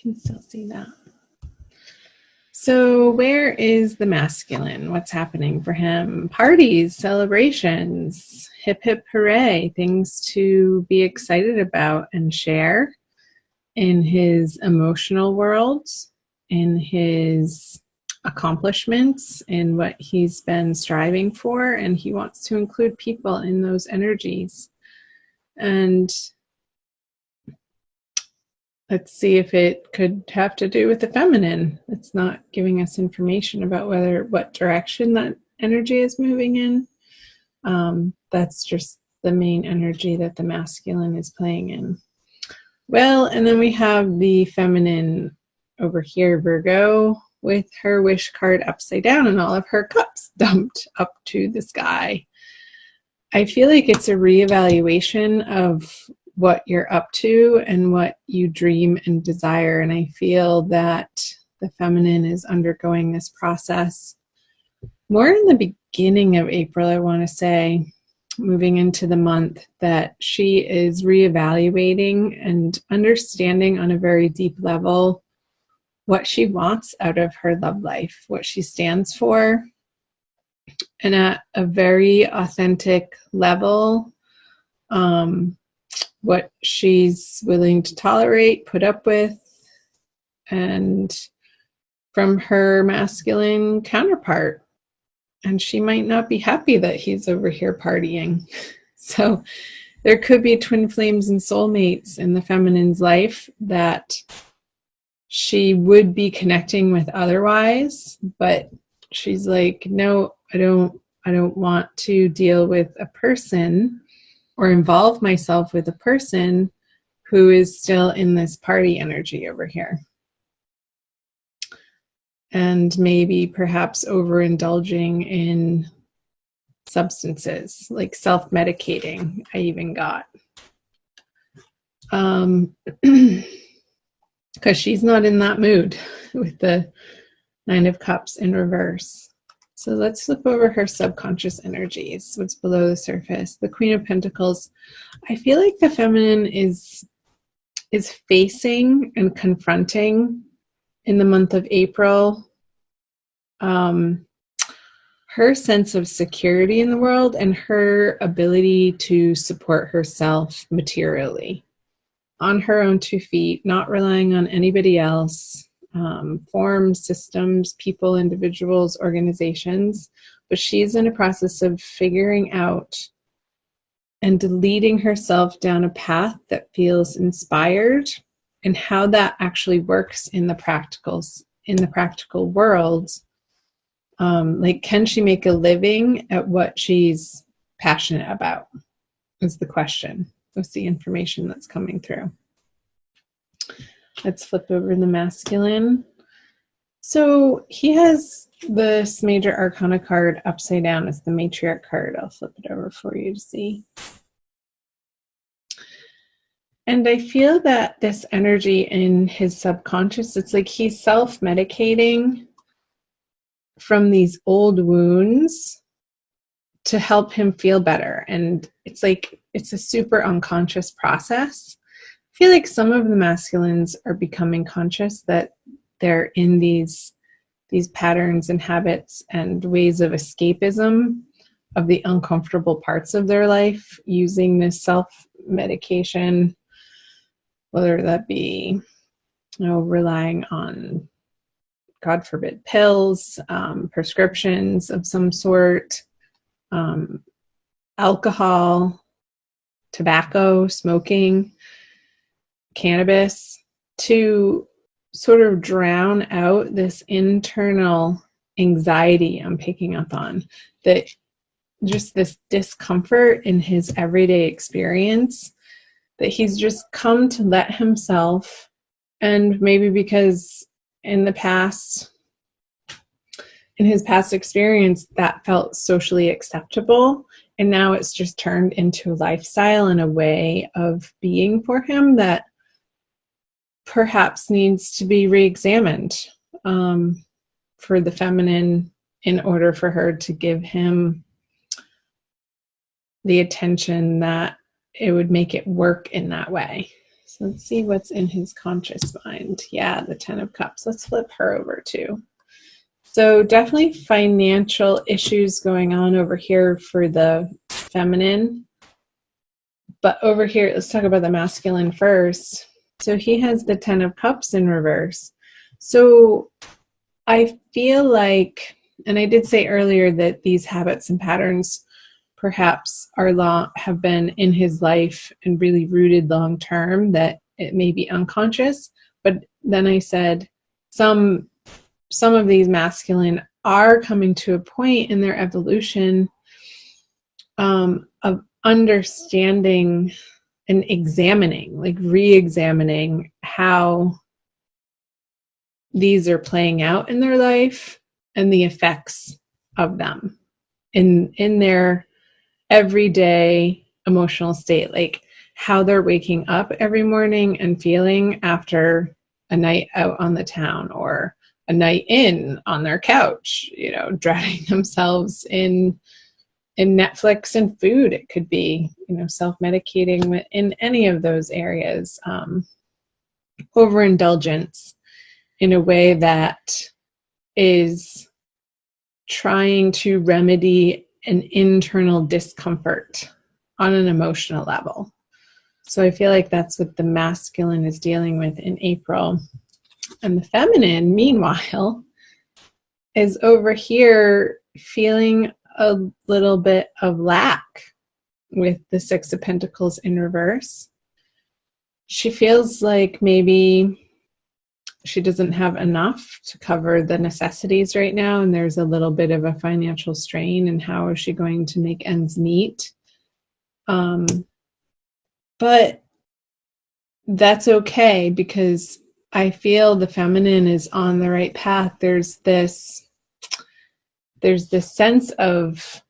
Can still see that. So where is the masculine? What's happening for him? Parties, celebrations, hip hip hooray, things to be excited about and share in his emotional world, in his accomplishments, in what he's been striving for, and he wants to include people in those energies. And let's see if it could have to do with the feminine. It's not giving us information about what direction that energy is moving in. That's just the main energy that the masculine is playing in. Well, and then we have the feminine over here, Virgo, with her wish card upside down and all of her cups dumped up to the sky. I feel like it's a reevaluation of what you're up to and what you dream and desire. And I feel that the feminine is undergoing this process more in the beginning of April, I want to say, moving into the month, that she is reevaluating and understanding on a very deep level what she wants out of her love life, what she stands for, and at a very authentic level, what she's willing to tolerate, put up with, and from her masculine counterpart. And she might not be happy that he's over here partying. So there could be twin flames and soulmates in the feminine's life that she would be connecting with otherwise, but she's like, no, I don't want to deal with a person or involve myself with a person who is still in this party energy over here. And maybe perhaps overindulging in substances, like self-medicating, I even got. Because she's not in that mood with the Nine of Cups in reverse. So let's flip over her subconscious energies, what's below the surface. The Queen of Pentacles. I feel like the feminine is facing and confronting in the month of April her sense of security in the world and her ability to support herself materially on her own 2 feet, not relying on anybody else, forms, systems, people, individuals, organizations. But she's in a process of figuring out and leading herself down a path that feels inspired, and how that actually works in the practical world. Like, can she make a living at what she's passionate about is the question. That's the information that's coming through. Let's flip over the masculine. So he has this major arcana card upside down as the matriarch card. I'll flip it over for you to see. And I feel that this energy in his subconscious, it's like he's self-medicating from these old wounds to help him feel better. And it's like, it's a super unconscious process. I feel like some of the masculines are becoming conscious that they're in these patterns and habits and ways of escapism of the uncomfortable parts of their life, using this self-medication, whether that be, relying on, God forbid, pills, prescriptions of some sort, alcohol, tobacco, smoking, cannabis, to sort of drown out this internal anxiety I'm picking up on, that just this discomfort in his everyday experience that he's just come to let himself, and maybe because in his past experience that felt socially acceptable, and now it's just turned into a lifestyle and a way of being for him that perhaps needs to be re-examined for the feminine, in order for her to give him the attention that it would make it work in that way. So let's see what's in his conscious mind. Yeah, the 10 of Cups. Let's flip her over too. So definitely financial issues going on over here for the feminine. But over here, let's talk about the masculine first. So he has the 10 of Cups in reverse. So I feel like, and I did say earlier that these habits and patterns perhaps have been in his life and really rooted long term, that it may be unconscious. But then I said some of these masculine are coming to a point in their evolution of understanding and examining, like re-examining how these are playing out in their life and the effects of them in their everyday emotional state, like how they're waking up every morning and feeling after a night out on the town or a night in on their couch, drowning themselves in Netflix and food. It could be, self-medicating in any of those areas, overindulgence in a way that is trying to remedy an internal discomfort on an emotional level. So I feel like that's what the masculine is dealing with in April. And the feminine, meanwhile, is over here feeling a little bit of lack with the 6 of Pentacles in reverse. She feels like maybe she doesn't have enough to cover the necessities right now, and there's a little bit of a financial strain, and how is she going to make ends meet? But that's okay, because I feel the feminine is on the right path. There's this sense of,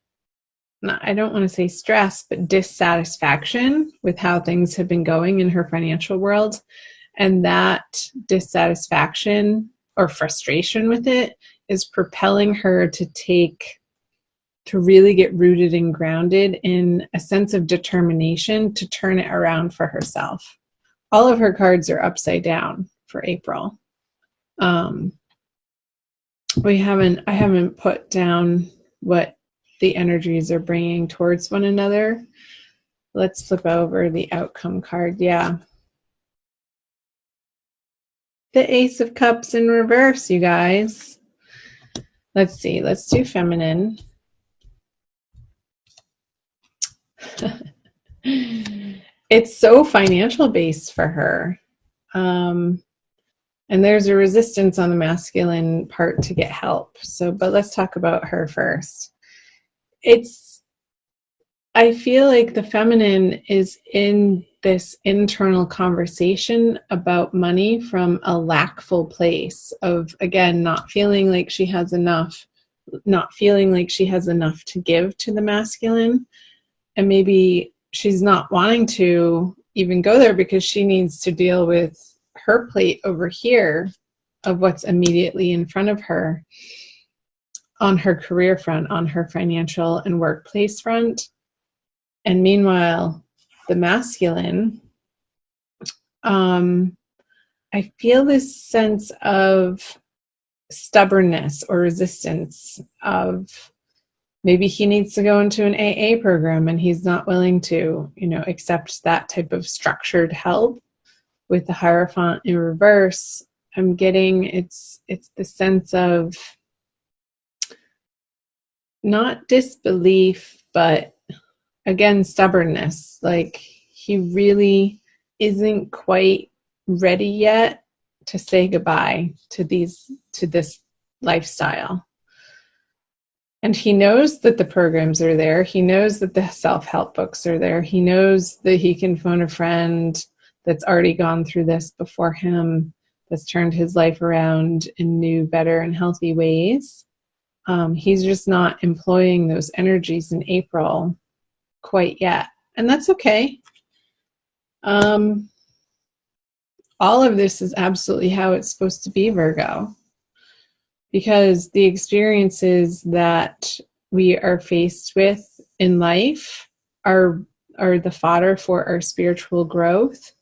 I don't want to say stress, but dissatisfaction with how things have been going in her financial world. And that dissatisfaction or frustration with it is propelling her to really get rooted and grounded in a sense of determination to turn it around for herself. All of her cards are upside down for April. I haven't put down what the energies are bringing towards one another. Let's flip over the outcome card. Yeah. The Ace of Cups in reverse, you guys. Let's see. Let's do feminine. It's so financial based for her. And there's a resistance on the masculine part to get help. But let's talk about her first. I feel like the feminine is in this internal conversation about money from a lackful place of, again, not feeling like she has enough to give to the masculine. And maybe she's not wanting to even go there because she needs to deal with her plate over here of what's immediately in front of her on her career front, on her financial and workplace front. And meanwhile, the masculine, I feel this sense of stubbornness or resistance of maybe he needs to go into an AA program and he's not willing to, accept that type of structured help. With the Hierophant in reverse, I'm getting it's the sense of not disbelief, but again, stubbornness. Like he really isn't quite ready yet to say goodbye to this lifestyle. And he knows that the programs are there. He knows that the self-help books are there. He knows that he can phone a friend that's already gone through this before him, that's turned his life around in new, better, and healthy ways. He's just not employing those energies in April quite yet. And that's okay. All of this is absolutely how it's supposed to be, Virgo. Because the experiences that we are faced with in life are the fodder for our spiritual growth.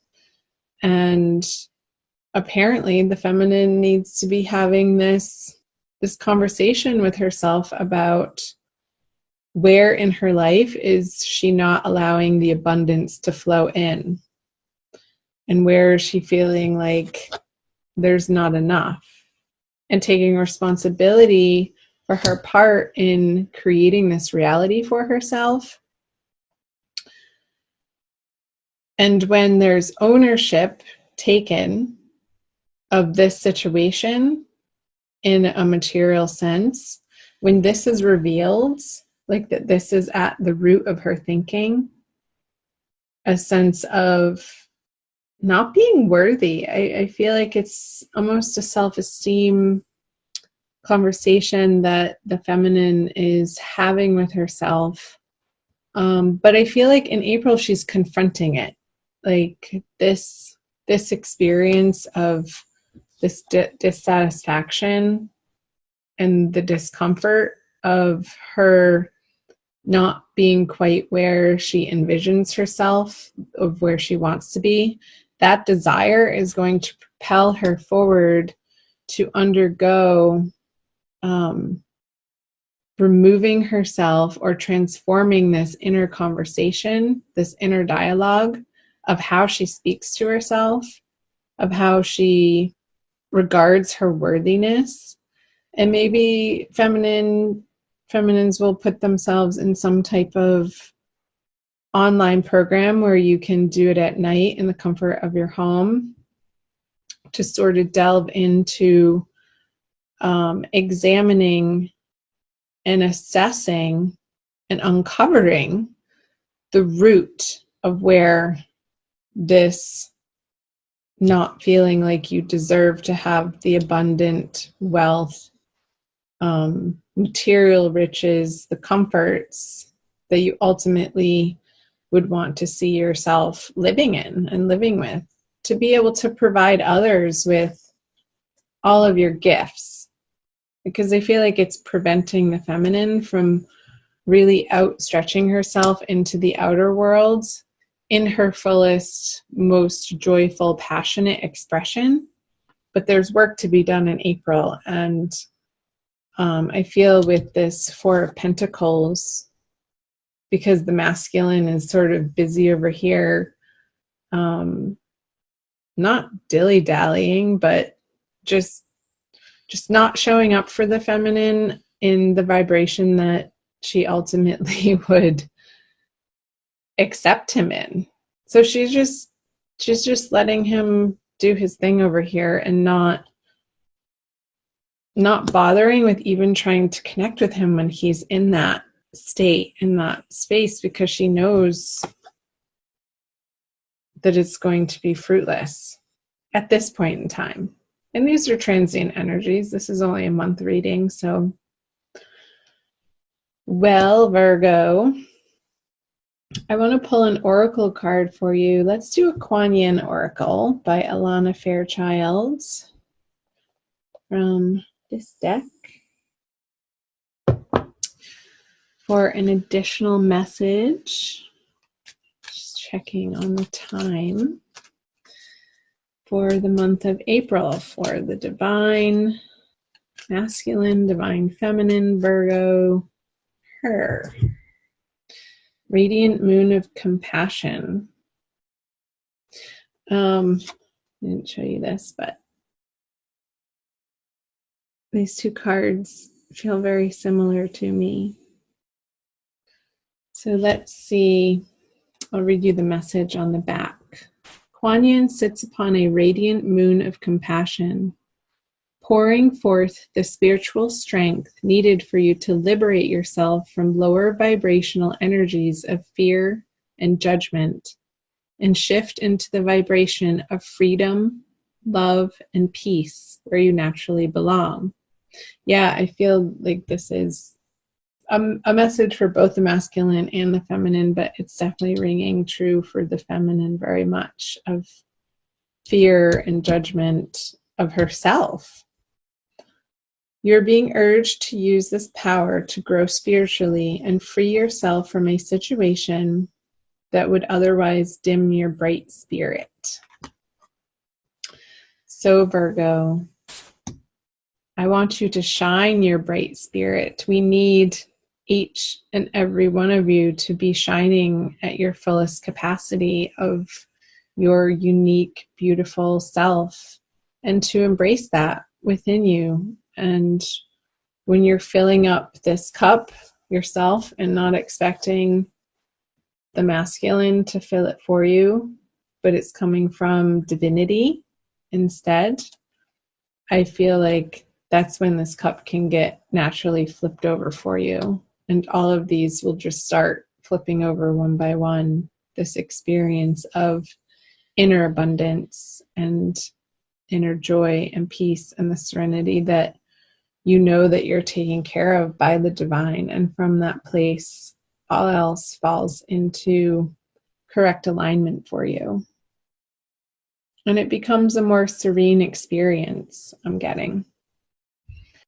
And apparently the feminine needs to be having this conversation with herself about where in her life is she not allowing the abundance to flow in, and where is she feeling like there's not enough, and taking responsibility for her part in creating this reality for herself. And when there's ownership taken of this situation in a material sense, when this is revealed, like that this is at the root of her thinking, a sense of not being worthy. I feel like it's almost a self-esteem conversation that the feminine is having with herself. But I feel like in April, she's confronting it. Like this experience of this dissatisfaction and the discomfort of her not being quite where she envisions herself, of where she wants to be. That desire is going to propel her forward to undergo removing herself or transforming this inner conversation, this inner dialogue of how she speaks to herself, of how she regards her worthiness. And maybe feminines will put themselves in some type of online program where you can do it at night in the comfort of your home to sort of delve into examining and assessing and uncovering the root of where this not feeling like you deserve to have the abundant wealth, material riches, the comforts that you ultimately would want to see yourself living in and living with, to be able to provide others with all of your gifts. Because I feel like it's preventing the feminine from really outstretching herself into the outer world in her fullest, most joyful, passionate expression. But there's work to be done in April. And I feel with this Four of Pentacles, because the masculine is sort of busy over here, not dilly-dallying, but just not showing up for the feminine in the vibration that she ultimately would accept him in. So she's just letting him do his thing over here and not bothering with even trying to connect with him when he's in that state, in that space, because she knows that it's going to be fruitless at this point in time. And these are transient energies. This is only a month reading, so. Well, Virgo, I want to pull an oracle card for you. Let's do a Kuan Yin oracle by Alana Fairchild from this deck for an additional message. Just checking on the time for the month of April for the divine masculine, divine feminine, Virgo, her. Radiant moon of compassion. I didn't show you this, but these two cards feel very similar to me. So let's see. I'll read you the message on the back. Kuan Yin sits upon a radiant moon of compassion, pouring forth the spiritual strength needed for you to liberate yourself from lower vibrational energies of fear and judgment and shift into the vibration of freedom, love, and peace where you naturally belong. Yeah, I feel like this is a message for both the masculine and the feminine, but it's definitely ringing true for the feminine very much, of fear and judgment of herself. You're being urged to use this power to grow spiritually and free yourself from a situation that would otherwise dim your bright spirit. So, Virgo, I want you to shine your bright spirit. We need each and every one of you to be shining at your fullest capacity of your unique, beautiful self, and to embrace that within you. And when you're filling up this cup yourself and not expecting the masculine to fill it for you, but it's coming from divinity instead, I feel like that's when this cup can get naturally flipped over for you. And all of these will just start flipping over one by one. This experience of inner abundance and inner joy and peace and the serenity that you know that you're taken care of by the divine. And from that place, all else falls into correct alignment for you. And it becomes a more serene experience, I'm getting.